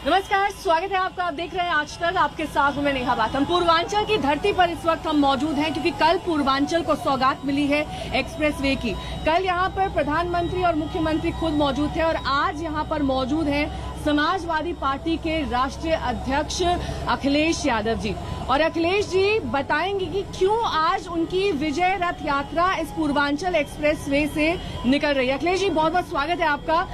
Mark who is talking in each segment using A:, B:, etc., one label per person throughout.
A: नमस्कार, स्वागत है आपका। आप देख रहे हैं आज तक, आपके साथ हूं मैं नेहा बाथम। पूर्वांचल की धरती पर इस वक्त हम मौजूद हैं क्योंकि कल पूर्वांचल को सौगात मिली है एक्सप्रेसवे की। कल यहां पर प्रधानमंत्री और मुख्यमंत्री खुद मौजूद थे और आज यहां पर मौजूद हैं समाजवादी पार्टी के राष्ट्रीय अध्यक्ष अखिलेश यादव जी। और अखिलेश जी बताएंगे कि क्यों आज उनकी विजय रथ यात्रा इस पूर्वांचल एक्सप्रेसवे से निकल रही है। अखिलेश जी, बहुत बहुत स्वागत है आपका।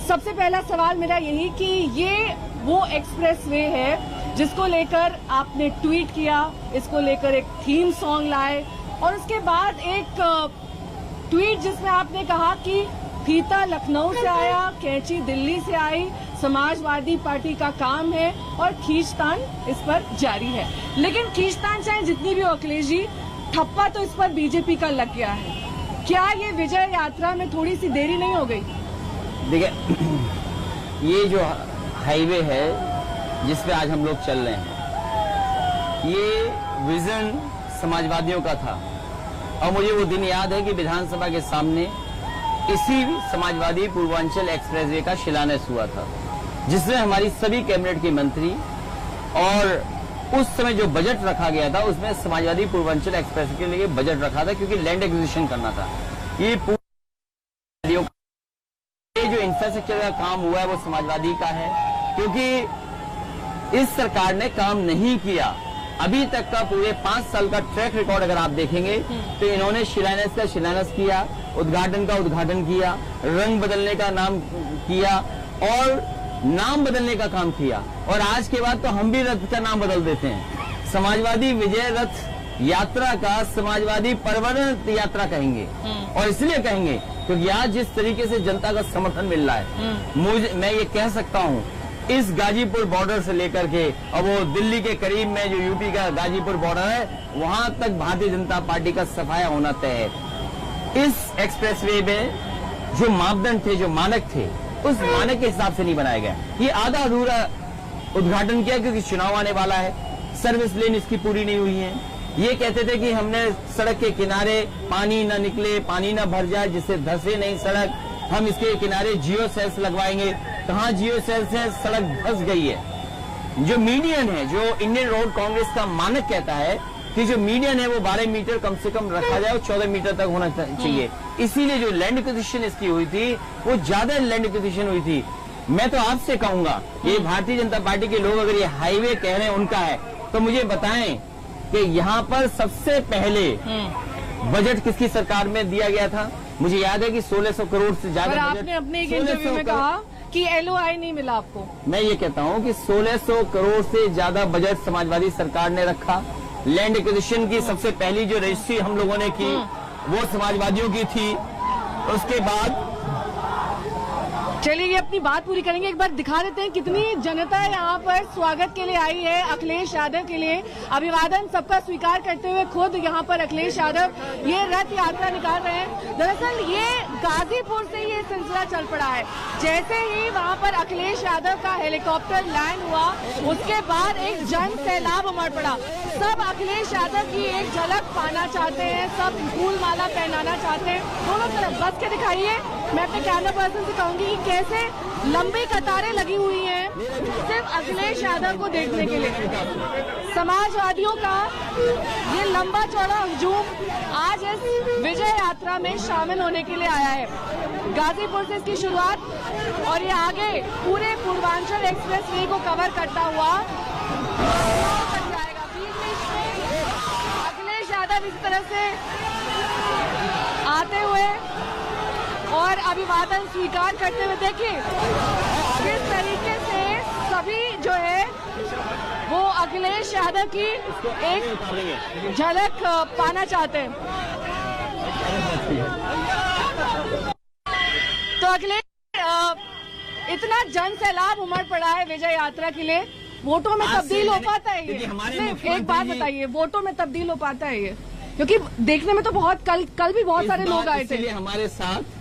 A: सबसे पहला सवाल मेरा यही कि ये वो एक्सप्रेसवे है जिसको लेकर आपने ट्वीट किया, इसको लेकर एक थीम सॉन्ग लाए और उसके बाद एक ट्वीट जिसमें आपने कहा कि फीता लखनऊ से आया, कैंची दिल्ली से आई, समाजवादी पार्टी का काम है और खींचतान इस पर जारी है। लेकिन खींचतान चाहे जितनी भी हो अखिलेश जी, ठप्पा तो इस पर बीजेपी का लग गया है। क्या ये विजय यात्रा में थोड़ी सी देरी नहीं हो गई?
B: देखिए, ये जो हाईवे है जिस पे आज हम लोग चल रहे हैं, ये विजन समाजवादियों का था और मुझे वो दिन याद है कि विधानसभा के सामने इसी समाजवादी पूर्वांचल एक्सप्रेसवे का शिलान्यास हुआ था, जिसमें हमारी सभी कैबिनेट के मंत्री और उस समय जो बजट रखा गया था उसमें समाजवादी पूर्वांचल एक्सप्रेस के लिए बजट रखा था क्योंकि लैंड एक्विजिशन करना था। ये जो इंफ्रास्ट्रक्चर का काम हुआ है वो समाजवादी का है, क्योंकि इस सरकार ने काम नहीं किया। अभी तक का पूरे 5 साल का ट्रैक रिकॉर्ड अगर आप देखेंगे तो इन्होंने शिलान्यास का शिलान्यास किया, उद्घाटन का उद्घाटन किया, रंग बदलने का नाम किया और नाम बदलने का काम किया। और आज के बाद तो हम भी रथ का नाम बदल देते हैं। समाजवादी विजय रथ यात्रा का समाजवादी परवरण यात्रा कहेंगे और इसलिए कहेंगे क्योंकि आज जिस तरीके से जनता का समर्थन मिल रहा है, मैं ये कह सकता हूँ इस गाजीपुर बॉर्डर से लेकर के और वो दिल्ली के करीब में जो यूपी का गाजीपुर बॉर्डर है, वहां तक भारतीय जनता पार्टी का सफाया होना तय है। इस एक्सप्रेसवे में जो मापदंड थे, जो मानक थे, उस मानक के हिसाब से नहीं बनाया गया। ये आधा अधूरा उद्घाटन किया क्योंकि चुनाव आने वाला है, सर्विस लेन इसकी पूरी नहीं हुई है। ये कहते थे कि हमने सड़क के किनारे पानी न निकले, पानी न भर जाए, जिससे धंसे नहीं सड़क, हम इसके किनारे जियो सेल्स लगवाएंगे। कहाँ जियो सेल्स है, सड़क धंस गई है। जो मीडियन है, जो इंडियन रोड कांग्रेस का मानक कहता है कि जो मीडियन है वो 12 मीटर कम से कम रखा जाए और 14 मीटर तक होना चाहिए। इसीलिए जो लैंड एक्विजिशन इसकी हुई थी वो ज्यादा लैंड एक्विजिशन हुई थी। मैं तो आपसे कहूंगा, ये भारतीय जनता पार्टी के लोग अगर ये हाईवे कह रहे हैं उनका है, तो मुझे बताएं कि यहाँ पर सबसे पहले बजट किसकी सरकार में दिया गया था? मुझे याद है कि 1600 करोड़ से ज्यादा।
A: आपने अपने एक इंटरव्यू में कहा कि LOI नहीं मिला आपको।
B: मैं ये कहता हूँ कि 1600 करोड़ से ज्यादा बजट समाजवादी सरकार ने रखा। लैंड एक्विजिशन की सबसे पहली जो रजिस्ट्री हम लोगों ने की वो समाजवादियों की थी। उसके बाद
A: चलिए ये अपनी बात पूरी करेंगे, एक बार दिखा देते हैं कितनी जनता यहाँ पर स्वागत के लिए आई है अखिलेश यादव के लिए। अभिवादन सबका स्वीकार करते हुए खुद यहाँ पर अखिलेश यादव ये रथ यात्रा निकाल रहे हैं। दरअसल ये गाजीपुर से ये सिलसिला चल पड़ा है। जैसे ही वहाँ पर अखिलेश यादव का हेलीकॉप्टर लैंड हुआ उसके बाद एक जन सैलाब उमड़ पड़ा। सब अखिलेश यादव की एक झलक पाना चाहते हैं, सब फूल माला पहनाना चाहते हैं। दोनों तरफ बस के दिखाइए। मैं अपने कैमरा पर्सन से कहूंगी कि कैसे लंबी कतारें लगी हुई हैं सिर्फ अखिलेश यादव को देखने के लिए। समाजवादियों का ये लंबा चौड़ा हुजूम आज इस विजय यात्रा में शामिल होने के लिए आया है। गाजीपुर से इसकी शुरुआत और ये आगे पूरे पूर्वांचल एक्सप्रेसवे को कवर करता हुआ जाएगा। बीच में अखिलेश यादव इस तरह से आते हुए और अभिवादन स्वीकार करते हुए देखिए किस तरीके से सभी जो है वो अखिलेश यादव की एक झलक पाना चाहते हैं। तो अखिलेश, इतना जन सैलाब उमड़ पड़ा है विजय यात्रा के लिए, वोटों में तब्दील हो पाता है ये? एक बात बताइए, वोटों में तब्दील हो पाता है ये? क्योंकि देखने में तो बहुत कल भी बहुत सारे लोग आए थे।
B: हमारे साथ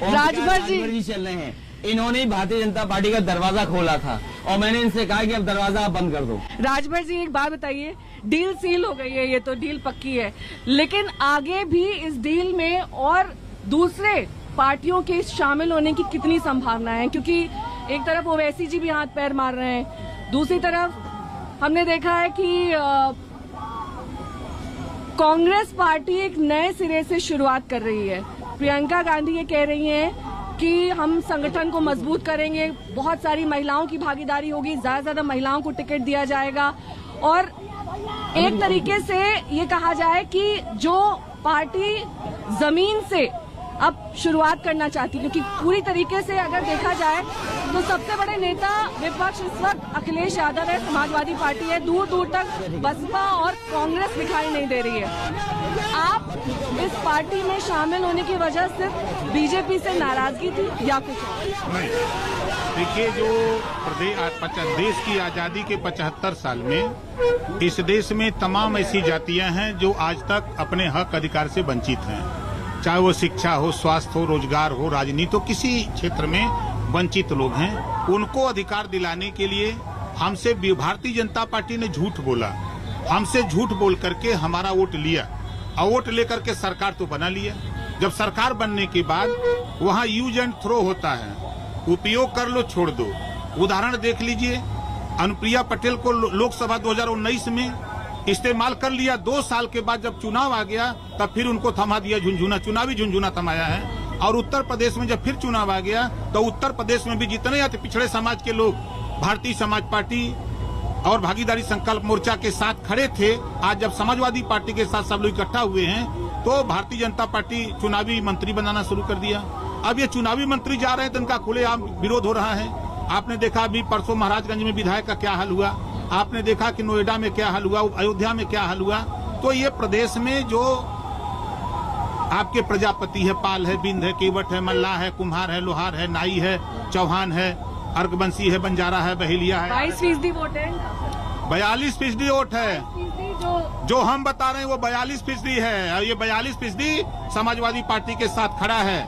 A: राजभर जी
B: चल रहे हैं, इन्होंने भारतीय जनता पार्टी का दरवाजा खोला था और मैंने इनसे कहा कि अब दरवाजा आप बंद कर दो।
A: राजभर जी एक बात बताइए, डील सील हो गई है, ये तो डील पक्की है, लेकिन आगे भी इस डील में और दूसरे पार्टियों के शामिल होने की कितनी संभावना है? क्योंकि एक तरफ ओवैसी जी भी हाथ पैर मार रहे हैं, दूसरी तरफ हमने देखा है कि कांग्रेस पार्टी एक नए सिरे से शुरुआत कर रही है। प्रियंका गांधी ये कह रही हैं कि हम संगठन को मजबूत करेंगे, बहुत सारी महिलाओं की भागीदारी होगी, ज्यादा महिलाओं को टिकट दिया जाएगा और एक तरीके से ये कहा जाए कि जो पार्टी जमीन से अब शुरुआत करना चाहती है, क्योंकि पूरी तरीके से अगर देखा जाए तो सबसे बड़े नेता विपक्ष इस वक्त अखिलेश यादव है, समाजवादी पार्टी है, दूर दूर तक बसपा और कांग्रेस दिखाई नहीं दे रही है। आप इस पार्टी में शामिल होने की वजह सिर्फ बीजेपी से नाराजगी थी या कुछ और?
C: नहीं, देखिए जो देश की आजादी के 75 साल में इस देश में तमाम ऐसी जातियां हैं जो आज तक अपने हक अधिकार से वंचित हैं, चाहे वो शिक्षा हो, स्वास्थ्य हो, रोजगार हो, राजनीति हो, किसी क्षेत्र में वंचित लोग हैं। उनको अधिकार दिलाने के लिए हमसे भारतीय जनता पार्टी ने झूठ बोला, हमसे झूठ बोल करके हमारा वोट लिया और वोट लेकर के सरकार तो बना लिया। जब सरकार बनने के बाद वहाँ यूज एंड थ्रो होता है, उपयोग कर लो छोड़ दो। उदाहरण देख लीजिए, अनुप्रिया पटेल को लोकसभा 2019 में इस्तेमाल कर लिया, 2 साल के बाद जब चुनाव आ गया तब फिर उनको थमा दिया, झुंझुना चुनावी झुंझुना थमाया है। और उत्तर प्रदेश में जब फिर चुनाव आ गया तो उत्तर प्रदेश में भी जितने अति पिछड़े समाज के लोग भारतीय समाज पार्टी और भागीदारी संकल्प मोर्चा के साथ खड़े थे, आज जब समाजवादी पार्टी के साथ सब लोग इकट्ठा हुए हैं तो भारतीय जनता पार्टी चुनावी मंत्री बनाना शुरू कर दिया। अब ये चुनावी मंत्री जा रहे हैं तो इनका खुलेआम विरोध हो रहा है। आपने देखा अभी परसों महाराजगंज में विधायक का क्या हाल हुआ, आपने देखा कि नोएडा में क्या हाल हुआ, अयोध्या में क्या हाल हुआ। तो ये प्रदेश में जो आपके प्रजापति है, पाल है, बिंद है, केवट है, मल्लाह है, कुम्हार है, लोहार है, नाई है, चौहान है, अर्गवंशी है, बंजारा है, बहेलिया है,
A: 22% वोट है,
C: 42% वोट है। जो हम बता रहे हैं वो 42% है और ये 42% समाजवादी पार्टी के साथ खड़ा है।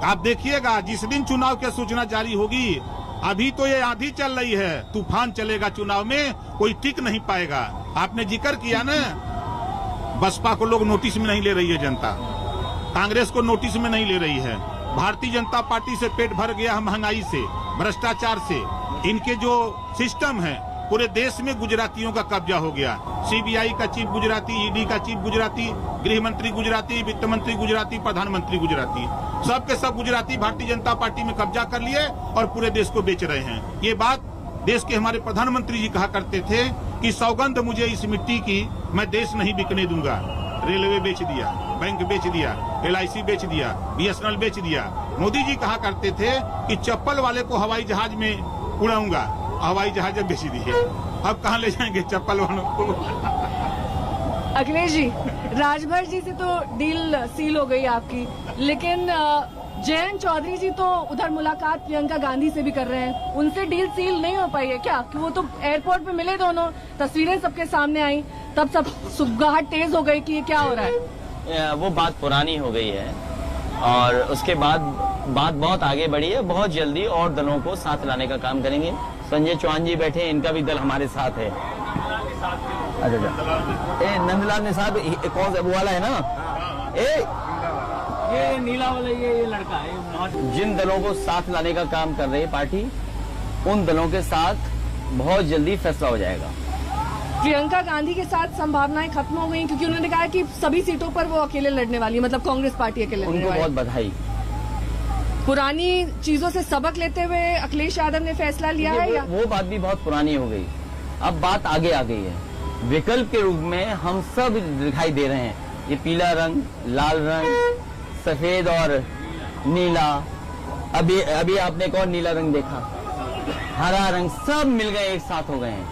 C: आप देखिएगा जिस दिन चुनाव की सूचना जारी होगी, अभी तो ये आंधी चल रही है, तूफान चलेगा चुनाव में, कोई टिक नहीं पाएगा। आपने जिक्र किया ना, बसपा को लोग नोटिस में नहीं ले रही है जनता, कांग्रेस को नोटिस में नहीं ले रही है, भारतीय जनता पार्टी से पेट भर गया है महंगाई से, भ्रष्टाचार से। इनके जो सिस्टम है पूरे देश में गुजरातियों का कब्जा हो गया। सीबीआई का चीफ गुजराती, ईडी का चीफ गुजराती, गृह मंत्री गुजराती, वित्त मंत्री गुजराती, प्रधानमंत्री गुजराती, सब के सब गुजराती भारतीय जनता पार्टी में कब्जा कर लिए और पूरे देश को बेच रहे हैं। ये बात देश के हमारे प्रधानमंत्री जी कहा करते थे कि सौगंध मुझे इस मिट्टी की, मैं देश नहीं बिकने दूंगा। रेलवे बेच दिया, बैंक बेच दिया, LIC बेच दिया, BSNL बेच दिया। मोदी जी कहा करते थे कि चप्पल वाले को हवाई जहाज में उड़ाऊंगा, हवाई जहाज बेच दिए, अब कहाँ ले जाएंगे चप्पल वालों को।
A: अखिलेश जी, राजभर जी से तो डील सील हो गई आपकी, लेकिन जयंत चौधरी जी तो उधर मुलाकात प्रियंका गांधी से भी कर रहे हैं, उनसे डील सील नहीं हो पाई है क्या? कि वो तो एयरपोर्ट पे मिले दोनों, तस्वीरें सबके सामने आई, तब सब सुगगाहट तेज हो गई कि ये क्या हो रहा है।
B: वो बात पुरानी हो गई है और उसके बाद बात बहुत आगे बढ़ी है। बहुत जल्दी और दलों को साथ लाने का काम करेंगे। संजय चौहान जी बैठे हैं, इनका भी दल हमारे साथ है। अच्छा, नंदलाल निसाद कौन सा वो वाला है ना,
D: ये नीला वाला ये लड़का है।
B: जिन दलों को साथ लाने का काम कर रही है पार्टी, उन दलों के साथ बहुत जल्दी फैसला हो जाएगा।
A: प्रियंका गांधी के साथ संभावनाएं खत्म हो गई क्योंकि उन्होंने कहा कि सभी सीटों पर वो अकेले लड़ने वाली, मतलब कांग्रेस पार्टी अकेले लड़ने
B: उनको
A: वाली।
B: बहुत बधाई।
A: पुरानी चीजों से सबक लेते हुए अखिलेश यादव ने फैसला लिया है या
B: वो बात भी बहुत पुरानी हो गई, अब बात आगे आ गई है। विकल्प के रूप में हम सब दिखाई दे रहे हैं, ये पीला रंग, लाल रंग, सफेद और नीला, अभी आपने एक और नीला रंग देखा, हरा रंग, सब मिल गए, एक साथ हो गए हैं।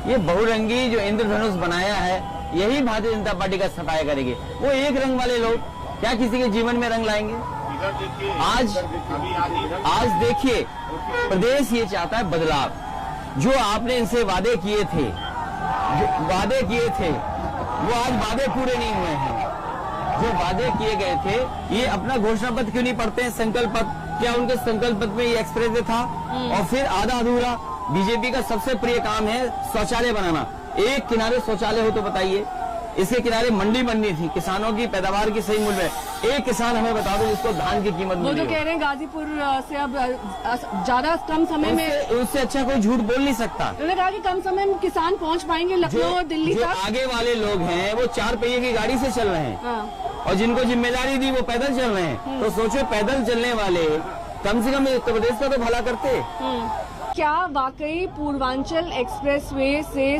B: ये बहुरंगी जो इंद्रधनुष बनाया है, यही भारतीय जनता पार्टी का सफाया करेगी। वो एक रंग वाले लोग क्या किसी के जीवन में रंग लाएंगे? आज देखिए, प्रदेश ये चाहता है बदलाव। जो आपने इनसे वादे किए थे, वो आज वादे पूरे नहीं हुए हैं। जो वादे किए गए थे, ये अपना घोषणा पत्र क्यों नहीं पढ़ते हैं, संकल्प पत्र? क्या उनके संकल्प पत्र में ये एक्सप्रेस था? और फिर आधा अधूरा बीजेपी का सबसे प्रिय काम है शौचालय बनाना। एक किनारे शौचालय हो तो बताइए, इसके किनारे मंडी बननी थी, किसानों की पैदावार की सही मूल्य में एक किसान हमें बता दो जिसको धान की कीमत
A: वो
B: मिली
A: तो
B: हो।
A: कह रहे हैं गाजीपुर से अब ज्यादा कम समय में,
B: उससे अच्छा कोई झूठ बोल नहीं सकता।
A: उन्होंने कहा कि कम समय में किसान पहुंच पाएंगे लखनऊ और दिल्ली
B: जो
A: तक।
B: आगे वाले लोग हैं वो 4 पहिए की गाड़ी से चल रहे हैं
A: हाँ।
B: और जिनको जिम्मेदारी दी वो पैदल चल रहे हैं। तो सोचो पैदल चलने वाले कम से कम उत्तर प्रदेश का तो भला करते।
A: क्या वाकई पूर्वांचल एक्सप्रेसवे से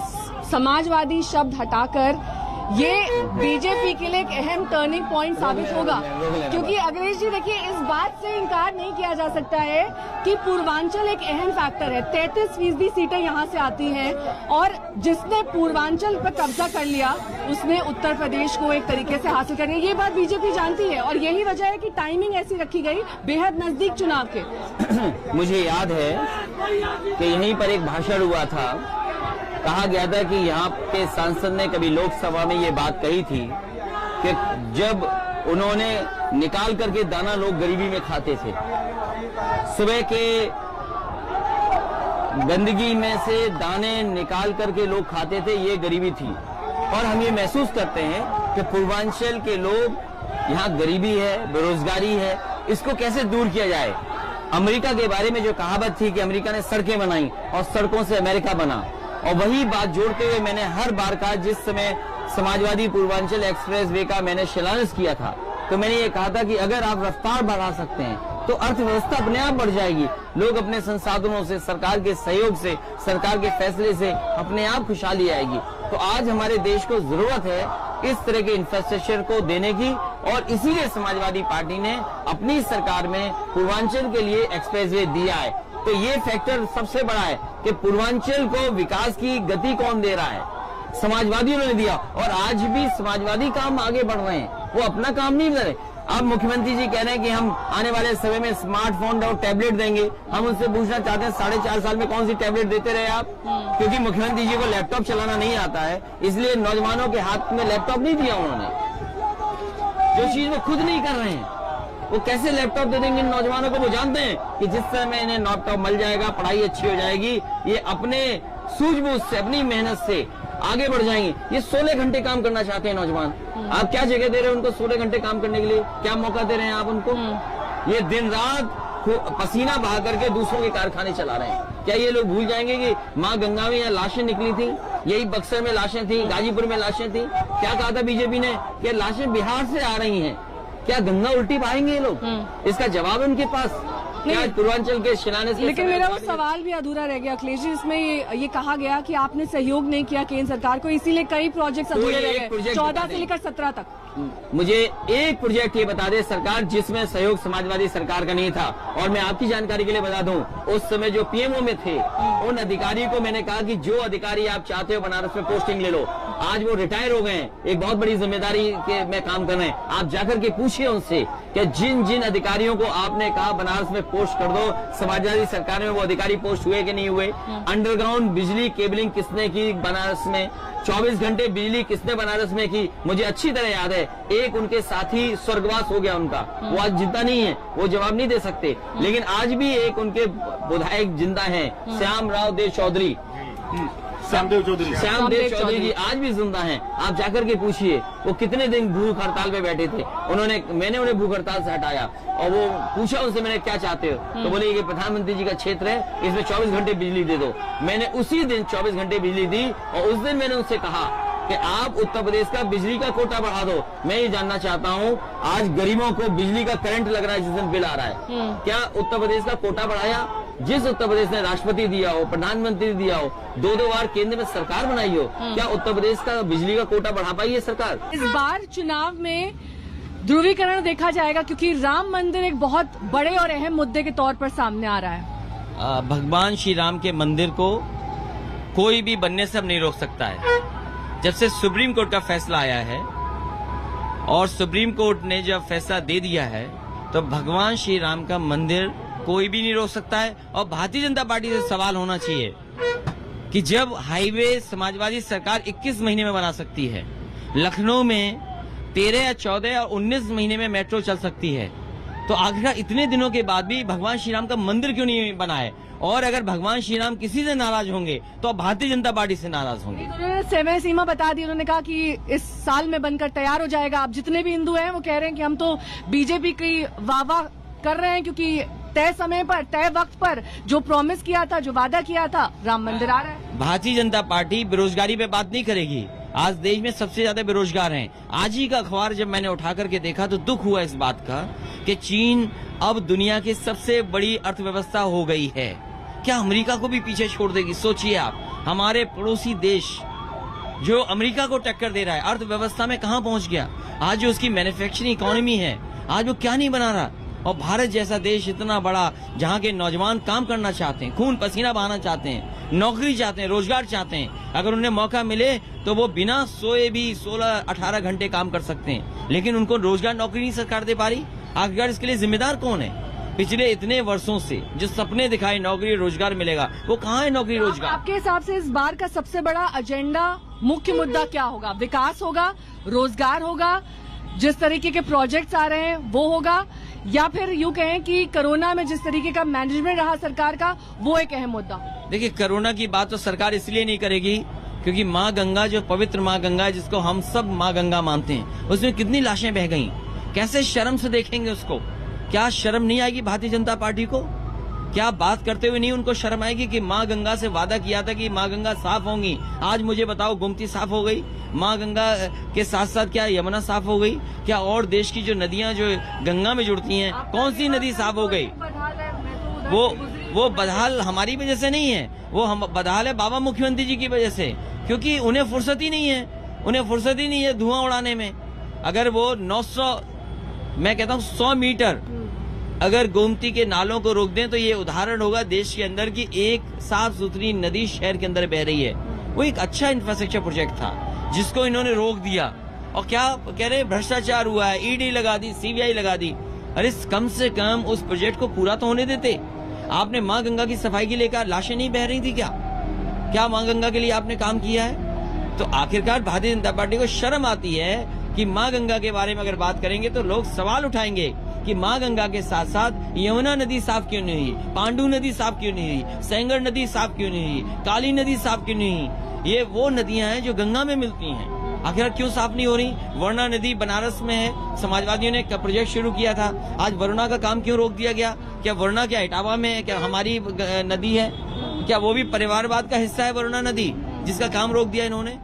A: समाजवादी शब्द हटाकर ये बीजेपी के लिए एक अहम टर्निंग पॉइंट साबित होगा? क्योंकि अखिलेश जी देखिए, इस बात से इनकार नहीं किया जा सकता है कि पूर्वांचल एक अहम फैक्टर है। 33% सीटें यहाँ से आती हैं और जिसने पूर्वांचल पर कब्जा कर लिया उसने उत्तर प्रदेश को एक तरीके से हासिल करनी है। ये बात बीजेपी जानती है और यही वजह है कि टाइमिंग ऐसी रखी गई बेहद नजदीक चुनाव के।
B: मुझे याद है कि यहीं पर एक भाषण हुआ था, कहा गया था कि यहाँ के सांसद ने कभी लोकसभा में ये बात कही थी कि जब उन्होंने निकाल करके दाना लोग गरीबी में खाते थे, सुबह के गंदगी में से दाने निकाल करके लोग खाते थे, ये गरीबी थी। और हम ये महसूस करते हैं कि पूर्वांचल के लोग, यहाँ गरीबी है, बेरोजगारी है, इसको कैसे दूर किया जाए। अमेरिका के बारे में जो कहावत थी कि अमेरिका ने सड़कें बनाई और सड़कों से अमेरिका बना, और वही बात जोड़ते हुए मैंने हर बार कहा, जिस समय समाजवादी पूर्वांचल एक्सप्रेस वे का मैंने शिलान्यास किया था, तो मैंने ये कहा था कि अगर आप रफ्तार बढ़ा सकते हैं तो अर्थव्यवस्था अपने आप बढ़ जाएगी। लोग अपने संसाधनों से, सरकार के सहयोग से, सरकार के फैसले से अपने आप खुशहाली आएगी। तो आज हमारे देश को जरूरत है इस तरह के इंफ्रास्ट्रक्चर को देने की, और इसीलिए समाजवादी पार्टी ने अपनी सरकार में पूर्वांचल के लिए एक्सप्रेसवे दिया है। तो ये फैक्टर सबसे बड़ा है कि पूर्वांचल को विकास की गति कौन दे रहा है, समाजवादियों ने दिया। और आज भी समाजवादी काम आगे बढ़ रहे हैं, वो अपना काम नहीं कर रहे। अब मुख्यमंत्री जी कह रहे हैं कि हम आने वाले समय में स्मार्टफोन और टैबलेट देंगे। हम उनसे पूछना चाहते हैं 4.5 साल में कौन सी टैबलेट देते रहे आप? क्योंकि मुख्यमंत्री जी को लैपटॉप चलाना नहीं आता है, इसलिए नौजवानों के हाथ में लैपटॉप नहीं दिया उन्होंने। जो चीज वो खुद नहीं कर रहे हैं, वो कैसे लैपटॉप दे देंगे इन नौजवानों को? वो जानते हैं कि जिस समय इन्हें लैपटॉप मिल जाएगा, पढ़ाई अच्छी हो जाएगी, ये अपने सूझबूझ से, अपनी मेहनत से आगे बढ़ जाएंगे। ये 16 घंटे काम करना चाहते हैं नौजवान। आप क्या जगह दे रहे हैं उनको 16 घंटे काम करने के लिए? क्या मौका दे रहे हैं आप उनको? ये दिन रात पसीना बहा करके दूसरों के कारखाने चला रहे हैं। क्या ये लोग भूल जाएंगे कि माँ गंगा में यहाँ लाशें निकली थी, यही बक्सर में लाशें थी, गाजीपुर में लाशें थी? क्या कहा था बीजेपी ने कि लाशें बिहार से आ रही हैं? क्या गंगा उल्टी पाएंगे ये लोग? इसका जवाब है उनके पास। क्या पूर्वांचल के शिलान्यास?
A: लेकिन मेरा वो सवाल भी अधूरा रह गया अखिलेश जी। इसमें ये कहा गया कि आपने सहयोग नहीं किया केंद्र सरकार को, इसीलिए कई प्रोजेक्ट अधूरे रह गए, 14 से लेकर 17 तक।
B: मुझे एक प्रोजेक्ट ये बता दे सरकार जिसमें सहयोग समाजवादी सरकार का नहीं था। और मैं आपकी जानकारी के लिए बता दूं, उस समय जो पीएमओ में थे उन अधिकारी को मैंने कहा कि जो अधिकारी आप चाहते हो बनारस में पोस्टिंग ले लो। आज वो रिटायर हो गए हैं, एक बहुत बड़ी जिम्मेदारी के में काम कर रहे हैं। आप जाकर के पूछिए उनसे कि जिन जिन अधिकारियों को आपने कहा बनारस में पोस्ट कर दो, समाजवादी सरकार में वो अधिकारी पोस्ट हुए कि नहीं हुए? अंडरग्राउंड बिजली केबलिंग किसने की बनारस में? 24 घंटे बिजली किसने बनारस में की? मुझे अच्छी तरह याद है। एक उनके साथी स्वर्गवास हो गया उनका, वो आज जिंदा नहीं है, वो जवाब नहीं दे सकते। लेकिन आज भी एक उनके विधायक जिंदा हैं, श्यामदेव चौधरी जी आज भी जिंदा हैं। आप जाकर के पूछिए वो कितने दिन भूख हड़ताल पे बैठे थे। मैंने उन्हें भूख हड़ताल से हटाया और वो पूछा उनसे मैंने क्या चाहते हो, तो बोले ये प्रधानमंत्री जी का क्षेत्र है, इसमें 24 घंटे बिजली दे दो। मैंने उसी दिन 24 घंटे बिजली दी और उस दिन मैंने उनसे कहा कि आप उत्तर प्रदेश का बिजली का कोटा बढ़ा दो। मैं ये जानना चाहता हूँ, आज गरीबों को बिजली का करंट लग रहा है जिस दिन बिल आ रहा है, क्या उत्तर प्रदेश का कोटा बढ़ाया? जिस उत्तर प्रदेश ने राष्ट्रपति दिया हो, प्रधानमंत्री दिया हो, 2-2 बार केंद्र में सरकार बनाई हो, क्या उत्तर प्रदेश का बिजली का कोटा बढ़ा पाई है सरकार?
A: इस बार चुनाव में ध्रुवीकरण देखा जाएगा क्योंकि राम मंदिर एक बहुत बड़े और अहम मुद्दे के तौर पर सामने आ रहा है।
E: भगवान श्री राम के मंदिर को कोई भी बनने से अब नहीं रोक सकता है। जब से सुप्रीम कोर्ट का फैसला आया है और सुप्रीम कोर्ट ने जब फैसला दे दिया है तो भगवान श्री राम का मंदिर कोई भी नहीं रोक सकता है। और भारतीय जनता पार्टी से सवाल होना चाहिए कि जब हाईवे समाजवादी सरकार 21 महीने में बना सकती है, लखनऊ में 13 या 14 और 19 महीने में मेट्रो चल सकती है, तो आखिर इतने दिनों के बाद भी भगवान श्री राम का मंदिर क्यों नहीं बना है? और अगर भगवान श्री राम किसी से नाराज होंगे तो अब भारतीय जनता पार्टी से नाराज होंगे।
A: उन्होंने समय सीमा बता दी, उन्होंने कहा कि इस साल में बनकर तैयार हो जाएगा। अब जितने भी हिंदू हैं वो कह रहे हैं कि हम तो बीजेपी की वाह कर रहे हैं, क्योंकि तय समय पर, तय वक्त पर जो प्रॉमिस किया था, जो वादा किया था, राम मंदिर आ रहा है।
E: भारतीय जनता पार्टी बेरोजगारी पे बात नहीं करेगी। आज देश में सबसे ज्यादा बेरोजगार हैं। आज ही का अखबार जब मैंने उठा करके देखा तो दुख हुआ इस बात का कि चीन अब दुनिया की सबसे बड़ी अर्थव्यवस्था हो गई है। क्या अमेरिका को भी पीछे छोड़ देगी? सोचिए आप, हमारे पड़ोसी देश जो अमेरिका को टक्कर दे रहा है अर्थव्यवस्था में, कहां पहुंच गया? आज जो उसकी मैन्युफैक्चरिंग इकोनॉमी है, आज वो क्या नहीं बना रहा। और भारत जैसा देश इतना बड़ा, जहां के नौजवान काम करना चाहते हैं, खून पसीना बहाना चाहते हैं, नौकरी चाहते हैं, रोजगार चाहते हैं, अगर उन्हें मौका मिले तो वो बिना सोए भी 16-18 घंटे काम कर सकते हैं, लेकिन उनको रोजगार नौकरी नहीं सरकार दे पा रही। आखिरकार इसके लिए जिम्मेदार कौन है? पिछले इतने वर्षों से जो सपने दिखाए नौकरी रोजगार मिलेगा, वो कहाँ है नौकरी रोजगार?
A: आपके हिसाब से इस बार का सबसे बड़ा एजेंडा, मुख्य मुद्दा क्या होगा? विकास होगा, रोजगार होगा, जिस तरीके के प्रोजेक्ट्स आ रहे हैं वो होगा, या फिर यूं कहें कि कोरोना में जिस तरीके का मैनेजमेंट रहा सरकार का, वो एक अहम मुद्दा?
E: देखिए, कोरोना की बात तो सरकार इसलिए नहीं करेगी क्योंकि माँ गंगा, जो पवित्र माँ गंगा है, जिसको हम सब माँ गंगा मानते हैं, उसमें कितनी लाशें बह गईं। कैसे शर्म से देखेंगे उसको? क्या शर्म नहीं आएगी भारतीय जनता पार्टी को? क्या बात करते हुए नहीं उनको शर्म आएगी कि माँ गंगा से वादा किया था कि माँ गंगा साफ होंगी? आज मुझे बताओ, गोमती साफ हो गई? माँ गंगा के साथ साथ क्या यमुना साफ हो गई? क्या और देश की जो नदियां जो गंगा में जुड़ती हैं, कौन सी नदी साफ हो गई? वो बदहाल हमारी वजह से नहीं है, वो हम बदहाल है बाबा मुख्यमंत्री जी की वजह से, क्योंकि उन्हें फुर्सत ही नहीं है। उन्हें फुर्सत ही नहीं है धुआं उड़ाने में। अगर वो 900, मैं कहता हूँ 100 मीटर अगर गोमती के नालों को रोक दें तो ये उदाहरण होगा देश के अंदर की एक साफ सुथरी नदी शहर के अंदर बह रही है। वो एक अच्छा इंफ्रास्ट्रक्चर प्रोजेक्ट था जिसको इन्होंने रोक दिया। और क्या कह रहे, भ्रष्टाचार हुआ है, ईडी लगा दी, सीबीआई लगा दी। अरे कम से कम उस प्रोजेक्ट को पूरा तो होने देते। आपने माँ गंगा की सफाई के लिए कहा, लाशें नहीं बह रही थी क्या माँ गंगा के लिए आपने काम किया है? तो आखिरकार भारतीय जनता पार्टी को शर्म आती है कि माँ गंगा के बारे में अगर बात करेंगे तो लोग सवाल उठाएंगे कि माँ गंगा के साथ साथ यमुना नदी साफ क्यों नहीं हुई, पांडु नदी साफ क्यों नहीं हुई, सेंगर नदी साफ क्यों नहीं हुई, काली नदी साफ क्यों नहीं हुई? ये वो नदियां हैं जो गंगा में मिलती हैं, आखिर क्यों साफ नहीं हो रही? वरुणा नदी बनारस में है, समाजवादियों ने प्रोजेक्ट शुरू किया था, आज वरुणा का काम क्यों रोक दिया गया? क्या वरुणा क्या इटावा में है? क्या हमारी नदी है? क्या वो भी परिवारवाद का हिस्सा है वरुणा नदी, जिसका काम रोक दिया इन्होंने?